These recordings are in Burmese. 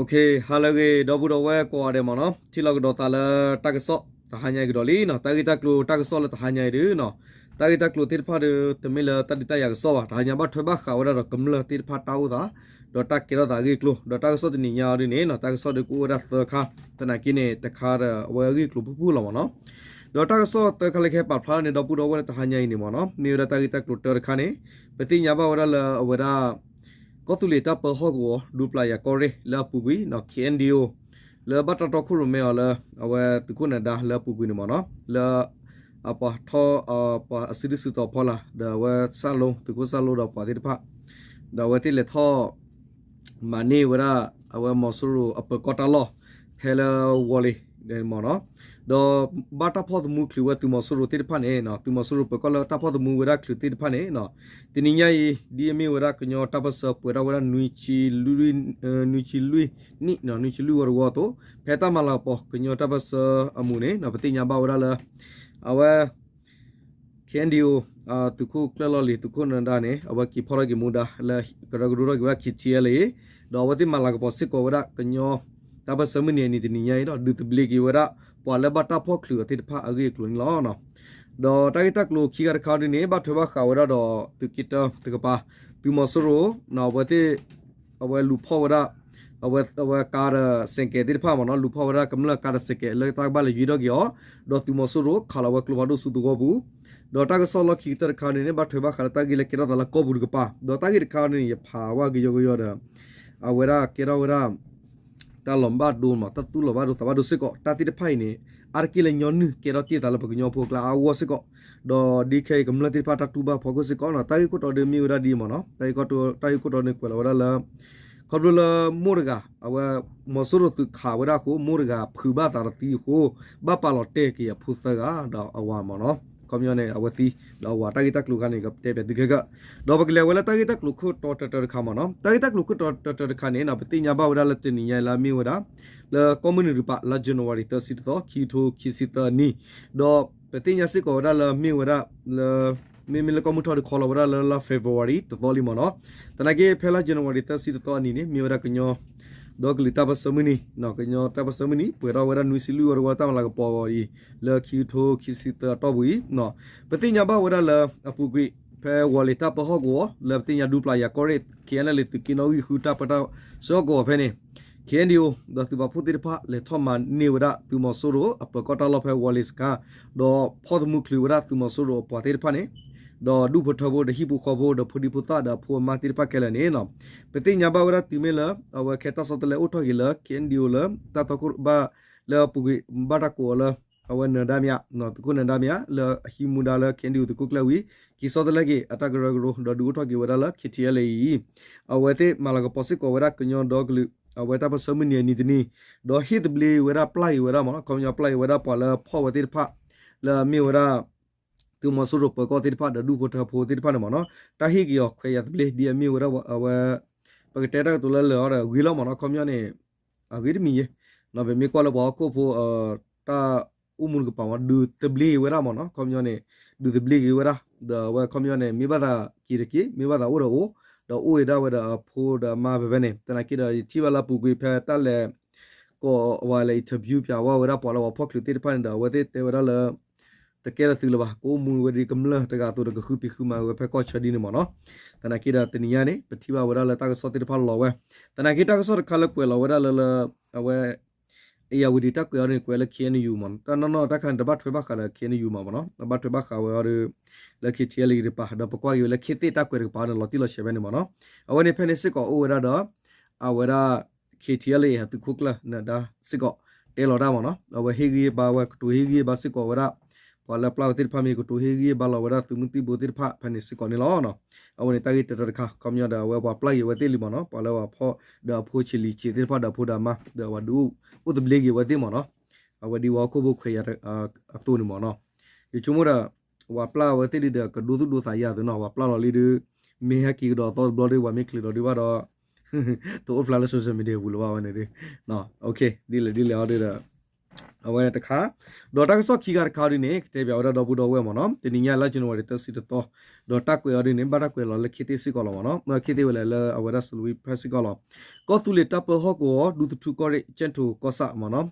เคฮาเลเกดอบุดอเวกว่าเดมเนาะที่เราก็ดอตาละตากะซอตาหาญายกดอลีเนาะตากิตากลูตากะซอละตาหาญายดืเนาะตากิตากลูติดพาดืตะมิละตาดิตายากซอตาหาญาบัดถบะขาวดอกำละติดพาตาวดาดอตากิรดากิกลูดอตากะซอตินิญาดิเนเนาะตากะซอดกูดาตะคาตะนากิเนตะคาเวกิกลูพูละมเนาะดอตากะซอตะคาเลเคปาพลาเนดอบุดอเวตาหาญายนี่มเนาะมีดาตากิตากลูเตอร์คาเนปติญาบาวดาละเวดาก็ตุลิตาเปอร์ฮอกวดูปลายากอเรลาปุกุยเนาะ KNDO เลบัตรตอคุรุเมอเลเอาไว้ตุกุนดาเลปุกุยนมเนาะเลปะทอปะสิริสุตอพอละเดาว่าซาลงตุกุซาลงดาปะติพะเดาว่าที่เลทอมานี่เวลาเอาไว้มอสุรุอเปกอตาลอเพลวอลีเดนมเนาะดอบาตาพอตมูคลิวตุมอสุรุติพะเนเนาะตุมอสุรุเปกอลตาพอตมูเวลาคลิติพะเนเนาะตินิญาดีเอมีเวลาคญอตาปะสเปราเวลานุยชิลุยนี่เนาะนุยชิลุยวอโตเพตามาลาปอคญอตาปะสอมูเนเนาะปติญาบาวดาละเอาไว้เคนดิโอตุคุคลลอลีตุคุนันดาเนเอาไว้กิพอรกิมูดาละกระกรุรกิว่าคิดเชียเลยดอวติมาลากปอสิกอเวลาคญอตาปะสมุเนนี่ตินิญาเนาะดูตบลิกิเวลาปอละบัตาพอคลิวติพะอเกกลุนล้อเนาะดอตากิตักลูคีกะคาดิเนบัตถบะขาวดาดอตุกิตตุกปาตุมอสโรนาเวติเอาไว้ลูพอวดาเอาไว้การเซงเกติพะมเนาะลูพอวดากำลังการเซงเกเลตักบาลยูดอกยอดอตุมอสโรคาลาวะคลูมาโดสุตุกบูดอตากะซอลคีตะคาดิเนบัตถบะขะตากิเลเกระดาละกอบุกปาดอตากิคาดิเนยภาวะกิโยกยอดเอาเวลาเกราเวลาตาลอมบาดูมาตาตุลบาดูตบาดูสิกอตาติดไพ่นี่อาร์กิเลญอนนึเกราที่ตาลปกญอพวกลาอาวสิกอดอดีเคกำลังติดพาตาตูบาพอกุสิกอนะตากิกุตอเดมีวดาดีมาเนาะตากิกุตอเนกวลาวดาละขอบดูละมูรกาเอาว่ามอสุรุตุขาวดาโคมูรกาผือบาตาตีโคบาปาลอเตกิยพุทธกาดาอาวามาเนาะคอมยอนเนอวตีดาวาตากิตักลูกานี่กับเตเปดิเกกะดอบกเลวละตากิตักลูกโคตอตตะคามาเนาะตากิตักลูกโคตอตตะคานี่นะปติญาบาวดาละตินิยาลามีวดาละคอมมูนิรุปะละจันวารีตสิตอคีโทคิสิตานี่ดอปติญาสิกอดาละมีวดาละมีละคอมมูทอดคอลาวดาละเฟบรุวารีตตอลิมาเนาะตะนาเกเพลาจันวารีตสิตอนี่นี่มีวดากญอดอกลิตาปัสมุนีเนาะกญอตาปัสมุนีเปราเวรานุสิลุวรวตามลากปออีละคีโทคิสิตาตอบุยเนาะปติญาบาวดาละอปุกุเพวอลิตาปะฮอกวละปติญาดูปลายากอเรตเคียนละติกินอวิฮูตาปะตาซอกอเพเนเคนดิโอดอตุบาพุติรพะเลทอมานนิวดาตุมอสุโรอปกอตาลอเพวอลิสกาดอพอดมุคลิวดาตุมอสุโรปอติรพะเนดอดูพทโบดฮิบุขอโบดพุดิพุตาดาพัวมาติรพะเกลเนเนาะปติญาบาวดาติเมลอวะเคตาสตเลอุทอกิลเคนดิโอลตาตะกุบาเลปุกิบาตะโกลအဝနဒမြနော်တကုနဒမြလဟီမူဒါလကန်ဒီတကုကလဝီကီစောဒလကေအတကရဂရိုဒဒူထောကေဝဒါလခိတီယလေအဝတေမလာကပစိကောဝရကညောဒေါဂလူအဝတာပစမနီနီတနီဒေါဟစ်ဘလီဝရပလိုက်ဝရမနော်ကောညပလိုက်ဝရပလဖောဝတိဖလာမီဝရသူမဆူရပကောတိဖဒဒူဖထဖိုတိဖနမနော်တဟိကယောခွေယတ်ဘလီဒီမီဝရအဝပကတဲတာတူလလောရဝီလောမနော်ကောညနေအဝိဒမီနော်ဗေမီကောလဘောကိုဖိုတာumun ke pawa du tebli wera mono komyone du tebli ke wera da wa komyone mi bada kireki mi bada ora o da o da wera pho da ma bebene tana kida chibala pu gui pha ta le ko wa le interview pya wa wera pwa la wa phok lu ti pa da wa te te wera la te kera tu la ba ko mu weri kamla ta ga to da khu pi khu ma wa pha ko chadi ne mono tana kida tiniya ne pathiba wera la ta ga so ti pha lo wa tana kita ga so khala kwe la wera la waเอียวดีตักเออเนี่ยกวยละเคียนอยู่มันตอนนั้นตะคันตะบัดถวยบักละเคียนอยู่มาบ่เนาะตะบัดถวยบักเอาละคิเทียลีริปะดะปกว่าอยู่ละคิติตักกวยปาเนาะลอติลอเชเบเนี่ยบ่เนาะเอาวันนี้เพนสิกอโอวดาดอเอาวดาคิเทียลีฮะตุคุกละนะดาสิกอเตลอดาบ่เนาะเอาวเฮกีบาวะตุเฮกีบาสิกอวดาพอละปลาวติพามีกุตุเฮกีบาลาวดาตุมุติบุติพะเพนสิกอนี่ลอเนาะเอาวันนี้ตะกิตระคะคอมยอดาวะปลายวะติลิบ่เนาะพอละว่าพอดาโพชิลีจิติพะดาโพดามาดาวดูอุตบลีกีวะติมอเนาะอวดีวาโคบุขยอะตูนิมอเนาะยชุมระว่าปลาวะติดิดกดูตุดูสายาตุเนาะว่าปลาลอลีดเมฮะกีดอตอบลอดีว่าเมคลิดอดีว่าดอตัวปลาละโซเชียลมีเดียบุลว่าวันนี้เนาะโอเคดีเลยเอาดิ အဝဲတခါဒေါ်တာဆော့ခီကခါရင်းနေတေပြော်ရတော့ဘူးတော့ဝဲမနော်တင်ညာလာကျွန်တော်ရတစီတော့ဒေါ်တာကွေရင်းနေဘာတာကွေလောလက်ခိတေစီကောလောမနော်မခိတေဝလဲလဲအဝဲရဆလူပရက်စီကောလောကောသူလေတပ်ပဟောကိုဒူတူကောရကျန်တူကောဆာမနော်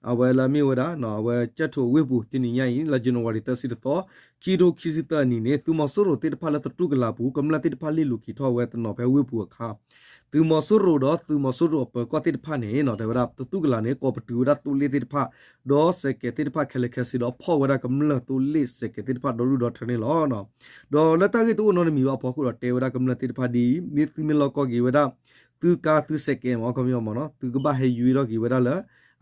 အဝဲလာမီဝဒါနော်အဝဲချက်တူဝေဘူးတင်ညာရင်လာကျွန်တော်ရတစီတော့ခီဒိုခီစီတနီနေသူမဆိုရိုတေတဖလာတူကလာဘူးကမလာတေတဖလီလူခီထောဝဲတနော်ဖဲဝေဘူးအခါသူမဆိုရိုတော့သူမဆိုရိုပကောတေတဖနေနော်တဲ့ဝဒါတူကလာနေကောပတူရတူလေတေတဖဒေါ်စကတေတဖခလခစီတော့ဖောဝဒါကမလာတူလေစကတေတဖဒေါ်ရူဒေါ်ထနေလောနော်ဒေါ်လက်တကေတူနော်မီဝဖောခုတော့တေဝဒါကမလာတေတဖဒီမိသီမလောကောဂီဝဒါသူကာသူစကေမောကမြောမနော်သူကဘာဟေယူရောဂီဝဒါလာ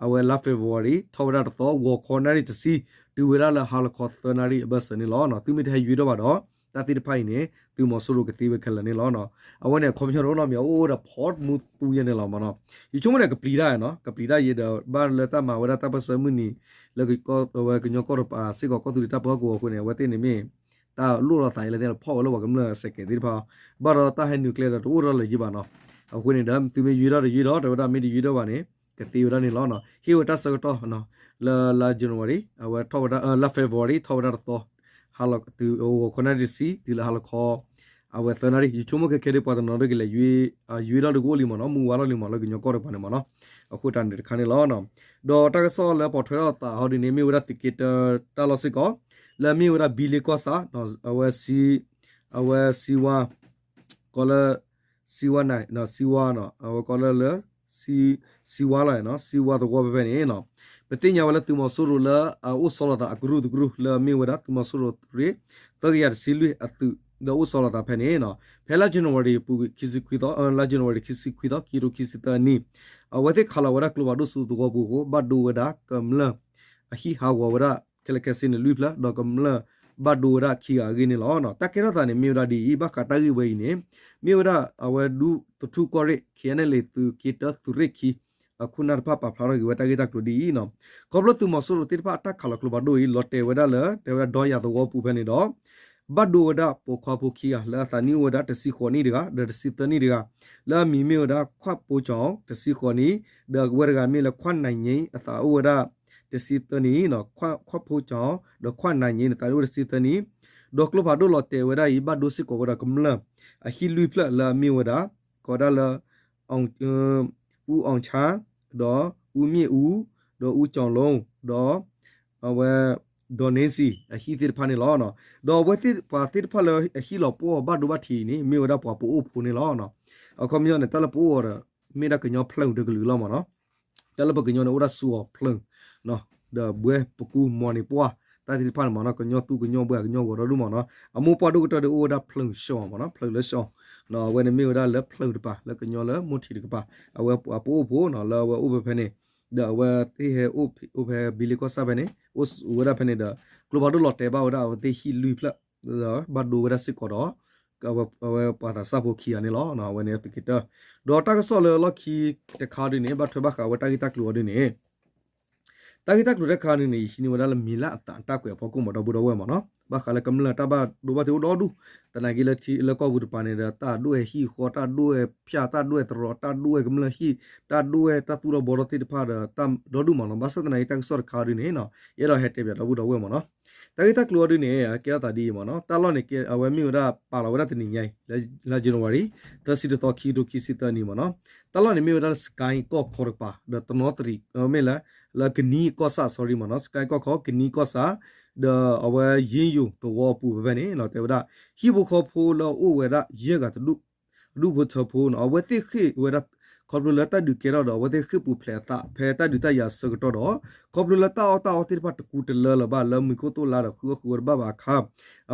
အဝဲလာဖေဗူရီထောဝဒါတော့ဝခေါ်နာရီတစီတူဝဒါလာဟာလကောသနာရီဘစနေလောနော်သူမိတဲ့ယူတော့ပါတော့တာတိတဖိုင်နေသူမဆိုးလို့ကတိဝခလနေလောနော်အဝဲနဲ့ကွန်ပျူတာတော့မြောအိုးဒါဖော့မူတူရနေလောမနော်ဒီချုံမနဲ့ကပလီဒါနော်ကပလီဒါရေတော့ဘာလတမဝဒါတပစမှုနီလကောဝဲကညကောပါစေကောကောတူတပကောခုနေဝဲတင်နေမင်းတာလို့တော့တိုင်လေတဲ့ဖော့လို့ကမလားစကေဒီဖာဘာတော့တာဟဲနျူကလီးယားတော့ရလေကြီးပါနော်အခုနေတော့သူမယူတော့ဒါမီဒီယူတော့ပါနေကတိရနေလောနော်ဟီဝတာစကတော့နော်လာဇန်နဝါရီအဝဲထောဝဒါလာဖေဗူရီထောဝဒါတော့ဟာလတူခနာဒီစီဒီလာဟာလခေါ်အဝဲသနာရီချုံမကခဲရပတ်နော်ရကလေယူရတော့ကိုလီမနော်မူဝါလီမလောကညကောရပါနေမနော်အခုတန်တဲ့ခါနေလောနော်ဒေါ်တကဆောလာပေါ်ထွေတော့တာဟောဒီနေမီဝရတိကစ်တာလောစကောလာမီဝရဘီလီကောစာနော်အဝဲစီဝါကောလာစီဝါနိုင်နော်စီဝါနော်အဝဲကောလာလေစီဝါလာနော်စီဝါတော့ဘယ်နေနော်ပတိညာဝလာသူမဆူရလာအိုဆောလာတာအဂရုဒဂရုလာမီဝဒသူမဆူရရီတကရစီလူအတူဒအိုဆောလာတာဖဲနေနော်ဖဲလာဂျန်နဝရီပူခီစီခွီတော့လာဂျန်နဝရီခီစီခွီတော့ကီရိုခီစီတနီအဝတ်ခလာဝရကလဝဒဆူဒဂဘူကိုဘတ်ဒူဝဒကမလအဟီဟာဝဝရကလကစင်လူပလာတော့ကမလဘတ်ဒူဝရခီအာဂင်းလောနော်တကရတာနေမြေရာဒီဘကတာဂီဝေးနေမြေရာအဝဒူတူကိုရခီနလေသူကီတသူရခီအခုနာဖပါဖလာရဝတာဂီတာကလူဒီနော်ကောဘလတူမဆူတိဖာတက်ခလကလဘဒိုီလော်တေဝဒါလေတေဝဒါဒေါ်ရတော့ပူဖဲနေတော့ဘတ်ဒိုဝဒါပိုခွာပိုခီယာလာသနီဝဒါတစီခေါနီဒကဒတစီတနီဒကလာမီမေဝဒါခွတ်ပိုချောင်းတစီခေါနီဒဝရဂမီလခွတ်နိုင်ငိအသာဝဒါတစီတနီနော်ခွတ်ပိုချောင်းဒခွတ်နိုင်ငိတာဝဒစီတနီဒေါကလဘဒိုလော်တေဝဒါဤဘတ်ဒိုစီကိုဝဒါကမလအဟီလူဖလာလာမီဝဒါကောဒါလာအောင်ဦးအောင်ချာဒေါ်ဦးမြင့်ဦးဒေါ်ဦးကြောင်လုံးဒေါ်အဝဲဒေါ်နေစီအဟီတိဖာနေလောနော်ဒေါ်ဝဲတိပါတိဖာလအဟီလောပေါ်ဘတ်ဒူဘတ်တီနီမြေဝဒပေါ်ပို့ဖူနေလောနော်အခုမြေနဲ့တလပို့ရမြေဒကညောဖလုံဒကလူလောမနော်တလပကညောနဲ့ဝရဆူဖလုံနော်ဒေါ်ဘွဲပကူမော်နေပွားတာတိဖာမနော်ကညောသူကညောဘွဲကညောဝရလူမနော်အမိုးပွားဒုကတဒအိုဒါဖလုံရှောမနော်ဖလုံလရှောနော်ဝဲနေမြေဒါလက်ဖလုံတပါလက်ကညောလမုထီတကပါအဝဲပို့ဖို့နော်လောဝဲဥပဖဲနေဒါဝဲတေဟဲဥပဘီလီကောဆာဘနေဥဝရဖဲနေဒါကလဘဒိုလော်တေဘာဝဒါတေဟီလူဖလာဘတ်ဒိုဝရစစ်ကောတော့ကဝဲပါတာစဖို့ခီရနေလောနော်ဝဲနေတကတာဒေါ်တာကဆော်လော်ခီတခါဒီနေဘတ်ထဘခဝတာဂီတက်လို့ဒီနေတာဂီတက်လို့တဲ့ခါနေနေရှင်ဝဒါလမီလာအတန်တက်ကွယ်ဖို့ကုမတော့ဘူးတော့ဝဲမနော်ဘာခါလကမလာတဘဒိုဘတေဒိုဒူတနာဂီလချီလကောဘူးပနေတာတာဒွဲဟီခေါ်တာဒွဲဖြာတာဒွဲတရတာဒွဲကမလာဟီတာဒွဲတာသူရဘောရတိဖာတမ်ဒိုဒူမနော်ဘာစတနာတက်ဆော့ခါရနေနော်ရရဟက်တေပြတော့ဘူးတော့ဝဲမနော်တဂီတက်လို့ဒီနေကဲတာဒီမနော်တာလောနေကအဝဲမီရာပါလာဝရတနေညိုင်လာဇန်နဝါရီတစီတော့ခီဒိုခီစီတနီမနော်တာလောနေမီရာစကိုင်းကောခေါ်ပါဒတနောတရီမဲလာကနီကောဆာ sorry မနော်စကိုင်းကောခေါ်ကနီကောဆာအဝဲရင်ယူတော့ပူပဲနေနော်တေဝဒဟီဘခေါ်ဖိုလောအိုဝဲရရေကတလူဘချဖိုနော်အဝဲတိခိဝဲရခေါပလူလတာဒုကေတော့ဝဲတိခိပူဖလက်တာဖဲတာဒုတရစကတော့ခေါပလူလတာအော်တာတိပတ်ကူတလလဘာလမီကိုတိုလာခူခူဘာဘာခါ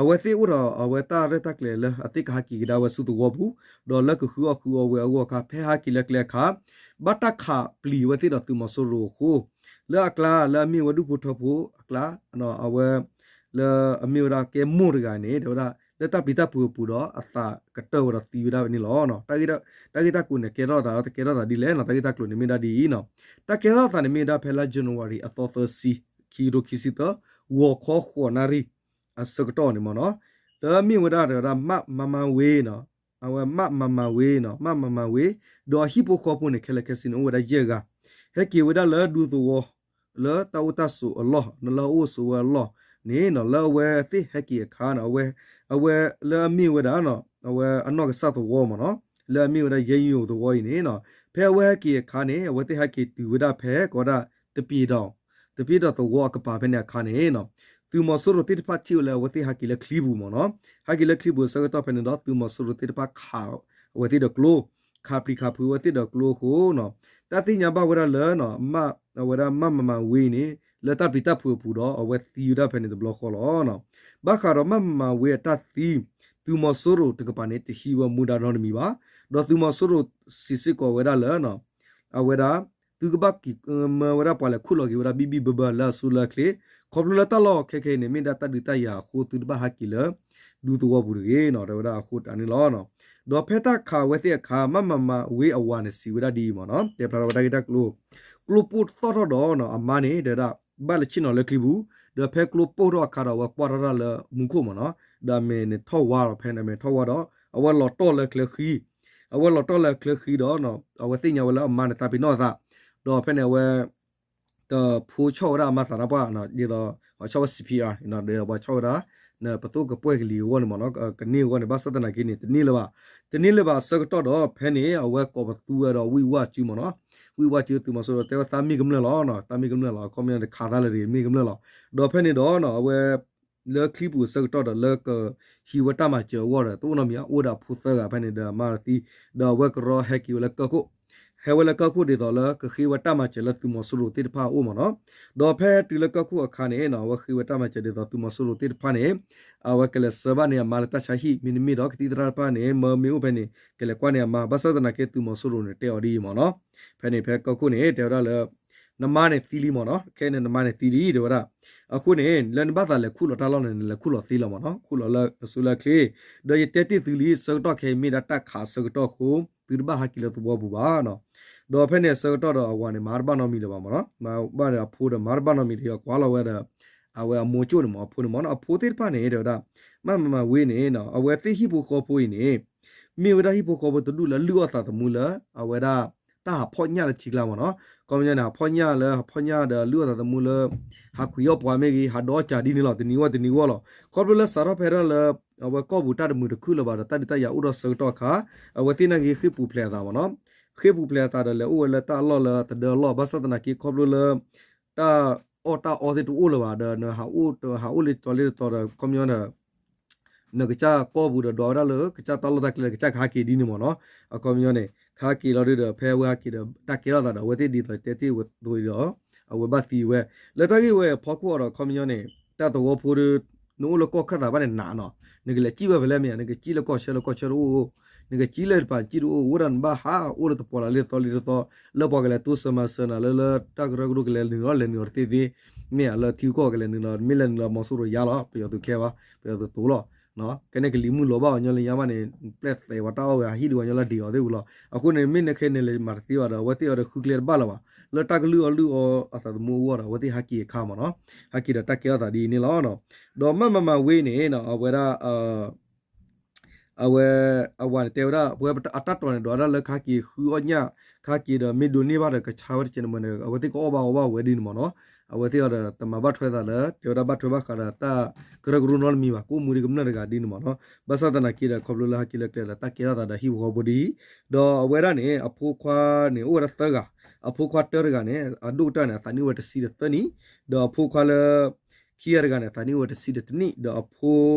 အဝဲတိဥရအဝဲတာရတက်လေလအတိကဟာကီဒါဝဆုတူဝဘူးဒေါ်လကခူခူဝဲဝခါဖဲဟာကီလက်လက်ခါဘတ်တခါပလီဝဲတိတော့သူမဆိုရိုခိုလာကလာလာမီဝဒုဖထဖိုအကလာနော်အဝဲလာအမီရာကေမိုရကနေဒေါ်လာလက်တပိတပူပူတော့အသာကတောရတီရနေလောနော်တာဂီတာကုနေကေရောတာဒီလဲနော်တာဂီတာကလုနေမီဒါဒီနော်တာကေရောတာနေမီဒါဖဲလာဇန်နဝါရီအသောသစီခီရိုခီစီတဝခေါ်ခေါ်နာရီအစကတော့နေမနော်ဒါမီဝဒါရမမဝေးနော်အဝမမဝေးနော်မဝေးဒေါ်ဟီပိုခေါ်ပုန်နေခဲလကစင်ဝဒါဂျေဂါဟဲကီဝဒါလာဒူသော le ta uta su Allah no la u su Allah ni no la we ti haki kha no we le mi we da no we anno ka sa to wo mo no le mi we da yin yu to wo ni no phe we ki kha ni we ti haki tu we da phe ko da te pi do to wo ka pa phe ne kha ni no tu mo su ro ti pa ti le we ti haki le kli bu mo no haki le kli bu sa to phe ne do tu mo su ro ti pa kha we ti do klo kha pri kha phu we ti do klo ko no ta ti nya ba we da le no ma we da ma we ni le ta pi ta phu phu do we ti da phe ne the block ko lo no ba kha ro ma we ta ti tu mo su ro te ka pa ne ti hi wa mu da no mi ba do tu mo su ro si si ko we da le no we da tu ka ba ki ma we da pa le khu lo ki we da bi ba ba la su la kle ko lu la ta lo ke ne mi da ta di ta ya ko tu ba ha ki le du tu wa bu ge no da we da khu ta ni lo no do phe ta kha we ti kha ma we a wa ne si we da di mo no te pra da ki ta klo pu to do no a ma ne da ba le chin no le kli bu da phe klo pu do kha do wa kwa ra le mu khu mo no da me ne tho wa ro phe ne me tho wa do a wa lo to le kle khi a wa lo to le kle khi do no a wa ti nya wa le a ma ne ta pi no sa do phe ne we the pu cho ra ma sa ra ba no ni do wa cho CPR no de wa cho ra na pa to ka pwe li wo mo no ka ni wo ne ba sa ta na ki ni ni le ba sa to do phe ne a wa ko ba tu do wi wa chu mo no wi wa chu tu mo so te ta mi gam le lo no ta mi gam le lo ko me kha da le ri mi gam le lo do phe ni do no we le clip bu sa to do le ka hi wa ta ma che wo da tu no mi a o da phu sa ga phe ni da ma ti da wa ko ro hack you le ka ko he wa le ka ko de do le ka khi wa ta ma che le tu mo so ro ti pha o mo no do phe ti le ka ko a kha ne no wa khi wa ta ma che de do tu mo so ro ti pha ne a wa ke le sa ba ne ma la ta cha hi mi ni mi do ki ti tra pa ne ma mi u phe ni ke le kwa ne ma ba sa da na ke tu mo so ro ne te o di mo no phe ni phe ka ko ne te da leနမနဲ့သီလီမော်နော်ခဲနဲ့နမနဲ့သီလီတဲ့ဗျာအခုနေလန်ဘတ်လည်းခုလောတာလောနဲ့လည်းခုလောသီလမော်နော်ခုလောလာဆူလာကလေးဒေယတက်တီသီလီစောတော့ခဲမိတာတက်ခါစောတော့ခုသူဘဟာကီလောတူဘောဘူးပါနော်ဒေါ်ဖဲနဲ့စောတော့အဝါနဲ့မာဘာနော်မီလောပါမော်နော်မာဘာရဖိုးတဲ့မာဘာနော်မီရောကွာလောဝဲတဲ့အဝဲမိုချိုမော်ဖိုးမော်နော်အဖိုးတဲ့ပါနေတဲ့ဒါမဝေးနေနော်အဝဲသိဟိဘူခေါ်ဖိုးနေမိဝဒဟိဘူခေါ်ဘတူလလူအသာတမူလာအဝဲဒါတာဖောညလာချီလာမော်နော်ကောင်းညနာဖောညတဲ့လူအသာတမူလာဟာခွေရောပွားမေကြီးဟာတော့ချာဒီနေလောတနီဝလောကောဘလဆာရဖဲရလအဝကောဘူတာတမူတခုလပါတတတရဥရစောတော့ခါအဝတိနကြီးခိပူပလက်တာမော်နော်ခိပူပလက်တာတယ်ဥဝလတာလောလတဒလောဘသတနာကိကောဘလတာအော်တဲ့တူလပါဒနဟာဥလေတော်လေတော်ကွန်မြူနာနကချာကောဘူးဒေါ်ရလကချာတလဒကလကချာခါကီဒီနီမော်နော်အကွန်မြူနာခါကီလော်ရဖဲဝါကီတကီရတာဝတိဒီတဲတီဝဒိုရောအဝဘတ်တီဝဲလက်တကြီးဝဲဖောက်ကောတော့ကွန်မြူနာတတော်ဖိုးနိုးလကောခတာဘာနဲ့နာနော်နကလေကြည့်ပဲလဲမြန်နကကြည့်လကောရှဲလကောချရူနကကြည့်လေပါကြည့်ရူဝရန်ဘာဟာအိုရတပေါ်လာလေတော်လီတော့လပေါ်ကလေသူစမဆနာလတကရဂရုကလေနီရောလေနီရောတီဒီမြေလတီကောကလေနီရောမီလန်လမဆူရရလာပြောသူခဲပါပြောသူတူလောနော်ကနေ့ကလီမှုလောပါညလရမနေပလက်သေးဝတာဝဟီဒီဝညလဒီရောသေးဘူးလားအခုနေမင်းနခဲနေလေမာတီဝရဝတိရခုကလဘာလာပါလတကလူအလူအသမူဝရဝတိဟာကီခါမနော်ဟာကီတကရတာဒီနေလောနော်ဒေါ်မဝေးနေနော်အဝရအဝတေဝရဘွယ်အတတ်တော်နေဒေါ်ရလခါကီခူအညာခါကီဒမီဒိုနေပါရကချာဝချင်မနေအဝတိကောဘာဝဲဒီနမနော်အဝတိရတမဘတ်ထွဲတာလေတေဝရဘတ်ထွဲပါခရတာကရဂရုနောမီပါကိုမူရီကမနရကဒီနမနော်ဘသဒနာကီရခေါပလလာကီလကလတကီရတာဒဟီဘောဘဒီဒေါ်အဝရနေအဖိုးခွာနေဩရသကအဖိုးခွာတရကနေအဒုတနဲ့တနိဝတစီတနီဒေါ်အဖိုးခွာလခီရကနေတနိဝတစီတနီဒေါ်အဖိုး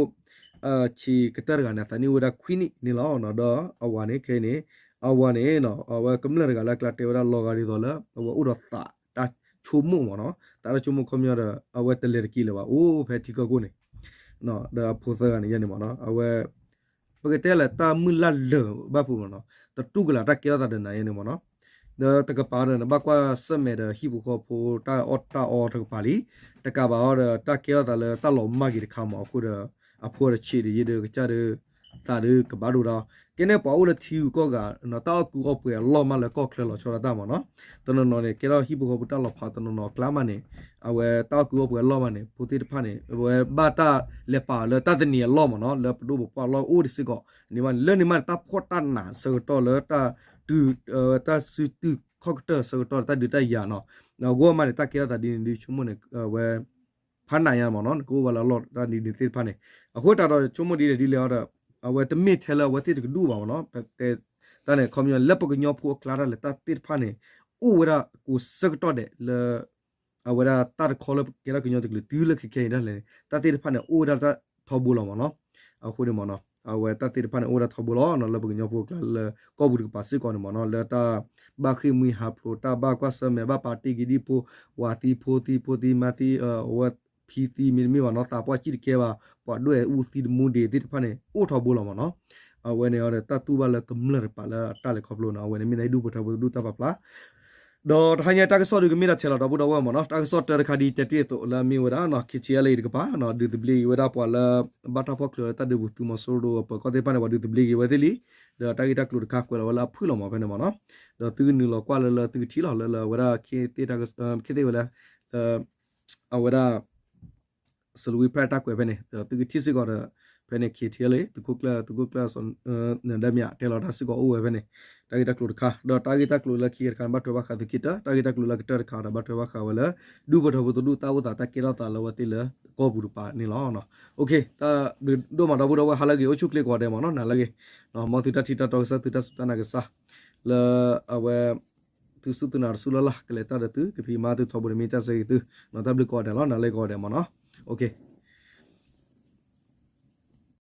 ချီကတရကနေတနိဝရခွီနီလောနော်ဒေါ်အဝါနေခဲနေအဝါနေနော်အဝကမလရကလကလတေဝရလောဂါရီဒေါ်လအဝဥရသတာချုံမမောနော်တာချုံမခမရအဝတလေကီလပါအိုးဖဲတီကကိုနေနော်ဒါဖိုးစကနေရနေမောနော်အဝပကတဲလာတာမူလာလဘဖူမောနော်တတုကလာတကရတာနေနေမောနော်တကပါရနဘကွာစမဲဟီဘူကိုဖိုတာအော်တကပါလီတကပါတကရတာလေတလောမဂီခါမောခုအဖိုးရချီရရကကြရတာရကဘာဒူရာကင်းနေပေါ်ဦးလတီကောကနော်တောက်ကူအပွေလောမလကောခလလောချောရတာမနော်တနနော်နေကေရောဟီဘူကိုပတလောဖာတနနော်ကလာမနေအဝဲတောက်ကူအပွေလောမနေပူတိတဖာနေဝဲဘာတာလေပါလေတတနီလောမနော်လေပဒူပလောဦးဒီစကောနေမလဲနေမတာဖောတနာစေတော်လေတာတူတာစူတူခေါကတာစေတော်တာဒီတရနော် now go ma ta kia ta di chumo ne we phan na ya ma no go wala lot ta di te phan ne a ho ta do chumo di le da we te mit thela we te du ba no te ta ne communal lep ko nyo phu klara le ta te phan ne u wera ku sak to de le a wera ta ko le kera ko nyo te tu le ke da le ta te phan ne u da ta thobu lo ma no a ho de ma no a we ta te phan ne u da thobu lo no le ko nyo phu kla le ko bu ko pa si ko ne ma no le ta ba khi mi ha pho ta ba kwa sa me ba party gi di pho wa ti pho ti ma ti wa phi ti mi wa no ta po chi ke ba po dwe u ti mu de ti phan ne u thobu lo ma no a we ne ore ta tu ba le tum le pa la ta le khop lo na we ne mi nai du pa tha bu du ta pa pla do thanya ta ka so du mi da thela do bu do wa ma no ta ka so ta kha di te ti to la mi wa da no ki chi le ka pa no du de bli wa da pa la ba ta po klo ta de bu tu ma so do pa ko te pa ne wa du de bli gi wa de li do ta ki ta klo ka ko la wala phu lo ma ba ne ma no do tu nu lo kwa la tu thi lo la wa da ki te ta ka ki te wa la a wa da so we pra ta ko ba ne tu thi si ko da pe ne ki thi le tu kukla son na da mya te lo da si ko o ba ne ta ki ta klo ka do ta ki ta klo la ki kan ba to ba kha tu ki ta ki ta klo la ka ta kha da ba to ba kha wala du ba to bu du ta bu ta ki ra ta la wa ti la ko bu pa ni lo no okay ta do ma da bu do wa hala ge o chu kle ko de ma no na la ge no mo tu ta thi ta to sa tu ta su ta na ge sa la a we tu su tu na su la la ke le ta da tu ke phi ma tu tho bu mi ta se tu no ta bli ko de lo na le ko de ma no okay